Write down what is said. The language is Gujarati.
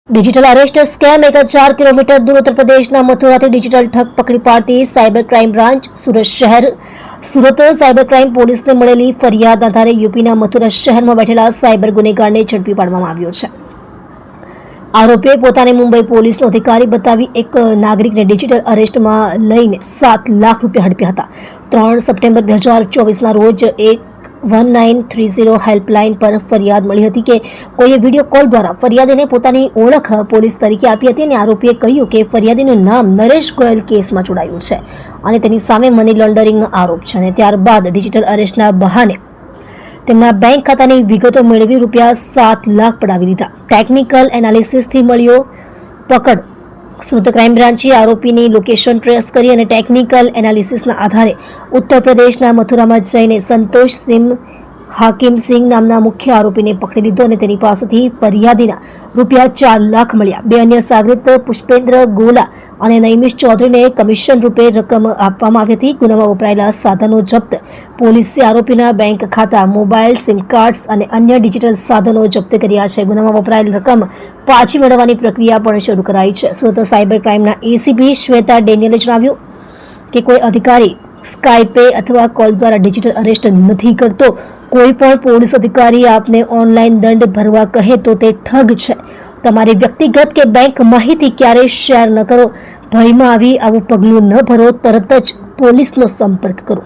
डिजिटल अरेस्ट स्केम 4 किलोमीटर दूर उत्तर प्रदेशના મથુરાથી ડિજિટલ ઠગ પકડી પાડતી cyber crime branch Surat cyber crime પોલીસને મળેલી ફરિયાદ આધારે યુપીના મથુરા શહેરમાં બેઠેલા સાયબર ગુનેગારને ઝડપી પાડવામાં આવ્યો છે। આરોપીએ પોતાને મુંબઈ પોલીસનો અધિકારી બતાવી એક નાગરિકને ડિજિટલ અરેસ્ટમાં લઈને 7 લાખ રૂપિયા હડપ્યા હતા। 3 સપ્ટેમ્બર 2024ના રોજ 1930 હેલ્પલાઇન પર ફરિયાદ મળી હતી કે કોઈએ વિડીયો કોલ દ્વારા ફરિયાદીને પોતાની ઓળખ પોલીસ તરીકે આપી હતી અને આરોપીએ કહ્યું કે ફરિયાદીનું નામ નરેશ ગોયલ કેસમાં જોડાયું છે અને તેની સામે મની લોન્ડરિંગનો આરોપ છે અને ત્યારબાદ ડિજિટલ અરેસ્ટના બહાને તેમના બેંક ખાતાની વિગતો મેળવી રૂપિયા 7 લાખ પડાવી લીધા। ટેકનિકલ એનાલિસિસથી મળ્યો પકડ। સુરત ક્રાઇમ બ્રાન્ચે આરોપીની લોકેશન ટ્રેસ કરી અને ટેકનિકલ એનાલિસિસના આધારે ઉત્તર પ્રદેશના મથુરામાં જઈને સંતોષ સિંહ હાકિમ સિંહ નામના મુખ્ય આરોપીને પકડી લીધો અને તેની પાસેથી ફરિયાદીના રૂપિયા 4 લાખ મળ્યા। બે અન્ય સાગરિત પુષ્પેન્દ્ર ગોલા અને નૈમિષ ચૌધરીને કમિશન રૂપે રકમ આપવામાં આવી હતી। ગુનામાં વપરાયેલા સાધનો જપ્ત। પોલીસે આરોપીના બેંક ખાતા, મોબાઈલ, સિમ કાર્ડ્સ અને અન્ય ડિજિટલ સાધનો જપ્ત કર્યા છે। ગુનામાં વપરાયેલ રકમ પાછી મેળવવાની પ્રક્રિયા પણ શરૂ કરાઈ છે। સુરત સાયબર ક્રાઇમના એસીપી શ્વેતા ડેનિયલે જણાવ્યું કે કોઈ અધિકારી સ્કાઇપે અથવા કોલ દ્વારા ડિજિટલ અરેસ્ટ નથી કરતો। કોઈ પણ પોલીસ અધિકારી આપને ઓનલાઈન દંડ ભરવા કહે તો તે ઠગ છે। તમારી વ્યક્તિગત કે બેંક માહિતી ક્યારેય શેર ન કરો। ભયમાં આવી આવું પગલું ન ભરો, તરત જ પોલીસનો સંપર્ક કરો।